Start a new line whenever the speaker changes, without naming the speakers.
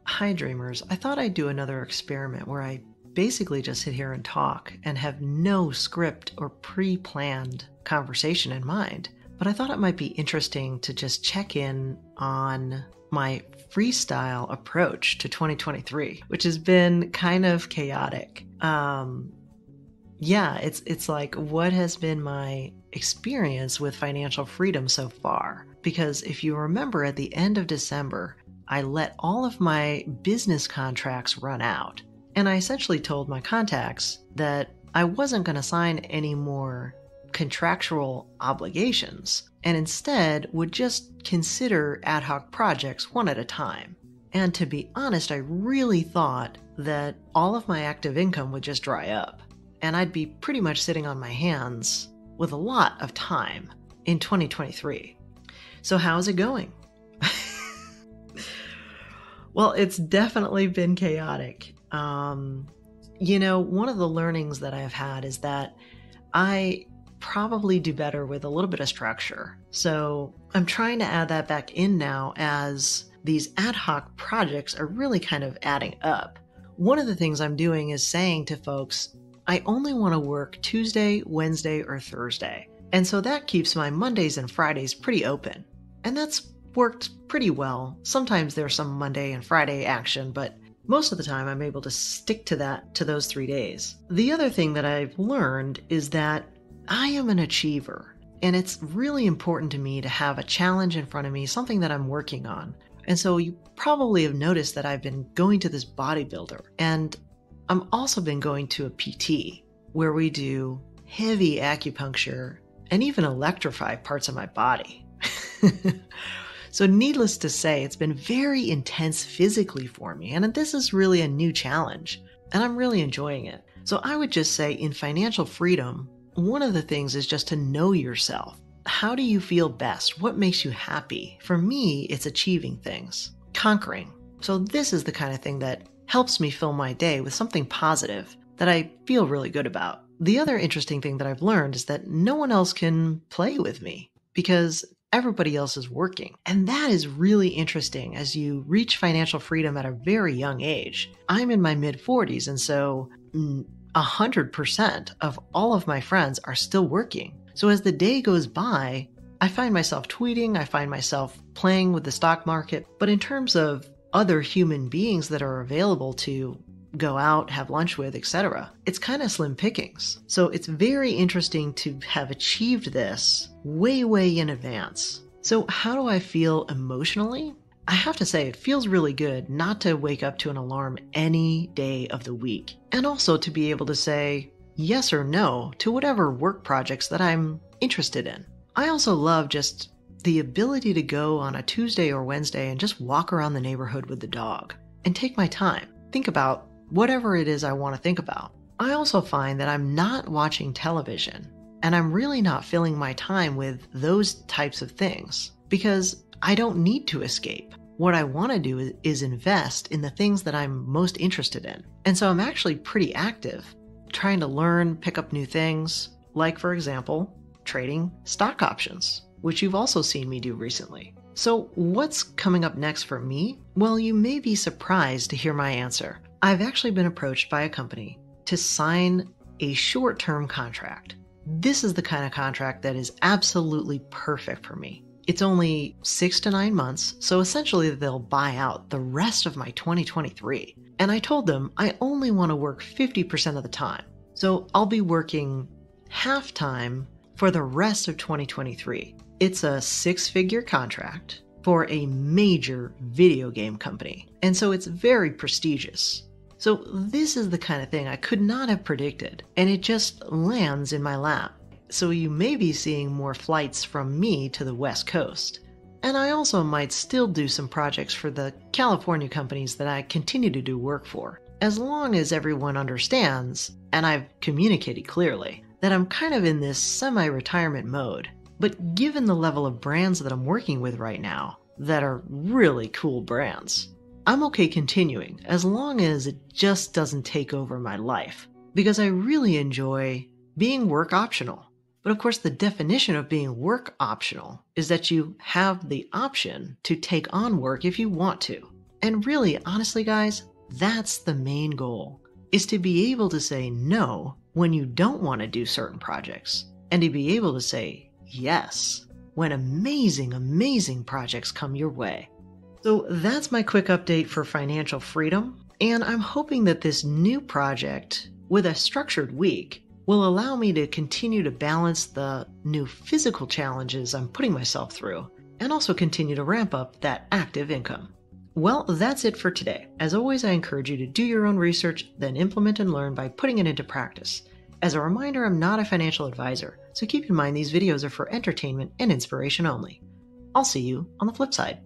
Hi, dreamers. I thought I'd do another experiment where I basically just sit here and talk and have no script or pre planned conversation in mind. But I thought it might be interesting to just check in on my freestyle approach to 2023, which has been kind of chaotic. Yeah, it's like what has been my experience with financial freedom so far? Because if you remember at the end of December, I let all of my business contracts run out. And I essentially told my contacts that I wasn't going to sign any more contractual obligations and instead would just consider ad hoc projects one at a time. And to be honest, I really thought that all of my active income would just dry up and I'd be pretty much sitting on my hands with a lot of time in 2023. So how's it going? Well, it's definitely been chaotic. One of the learnings that I've had is that I probably do better with a little bit of structure. So I'm trying to add that back in now as these ad hoc projects are really kind of adding up. One of the things I'm doing is saying to folks, I only want to work Tuesday, Wednesday, or Thursday. And so that keeps my Mondays and Fridays pretty open. And that's worked pretty well. Sometimes there's some Monday and Friday action, but most of the time I'm able to stick to those 3 days. The other thing that I've learned is that I am an achiever, and it's really important to me to have a challenge in front of me, something that I'm working on. And so you probably have noticed that I've been going to this bodybuilder, and I've also been going to a PT where we do heavy acupuncture and even electrify parts of my body. So needless to say, it's been very intense physically for me, and this is really a new challenge, and I'm really enjoying it. So I would just say in financial freedom, one of the things is just to know yourself. How do you feel best? What makes you happy? For me, it's achieving things, conquering. So this is the kind of thing that helps me fill my day with something positive that I feel really good about. The other interesting thing that I've learned is that no one else can play with me because everybody else is working. And that is really interesting as you reach financial freedom at a very young age. I'm in my mid-40s, and so 100% of all of my friends are still working. So as the day goes by, I find myself tweeting, I find myself playing with the stock market. But in terms of other human beings that are available to go out, have lunch with, etc., it's kind of slim pickings. So it's very interesting to have achieved this way, way in advance. So how do I feel emotionally? I have to say, it feels really good not to wake up to an alarm any day of the week. And also to be able to say yes or no to whatever work projects that I'm interested in. I also love just the ability to go on a Tuesday or Wednesday and just walk around the neighborhood with the dog and take my time. Think about whatever it is I want to think about. I also find that I'm not watching television and I'm really not filling my time with those types of things because I don't need to escape. What I want to do is invest in the things that I'm most interested in. And so I'm actually pretty active, trying to learn, pick up new things, like, for example, trading stock options, which you've also seen me do recently. So what's coming up next for me? Well, you may be surprised to hear my answer. I've actually been approached by a company to sign a short-term contract. This is the kind of contract that is absolutely perfect for me. It's only 6 to 9 months, so essentially they'll buy out the rest of my 2023. And I told them I only want to work 50% of the time. So I'll be working half-time for the rest of 2023. It's a 6-figure contract for a major video game company. And so it's very prestigious. So this is the kind of thing I could not have predicted, and it just lands in my lap. So you may be seeing more flights from me to the West Coast. And I also might still do some projects for the California companies that I continue to do work for, as long as everyone understands, and I've communicated clearly, that I'm kind of in this semi-retirement mode. But given the level of brands that I'm working with right now, that are really cool brands, I'm okay continuing as long as it just doesn't take over my life, because I really enjoy being work optional. But of course, the definition of being work optional is that you have the option to take on work if you want to. And really, honestly, guys, that's the main goal, is to be able to say no when you don't want to do certain projects, and to be able to say yes when amazing, amazing projects come your way. So that's my quick update for financial freedom, and I'm hoping that this new project with a structured week will allow me to continue to balance the new physical challenges I'm putting myself through, and also continue to ramp up that active income. Well, that's it for today. As always, I encourage you to do your own research, then implement and learn by putting it into practice. As a reminder, I'm not a financial advisor, so keep in mind these videos are for entertainment and inspiration only. I'll see you on the flip side.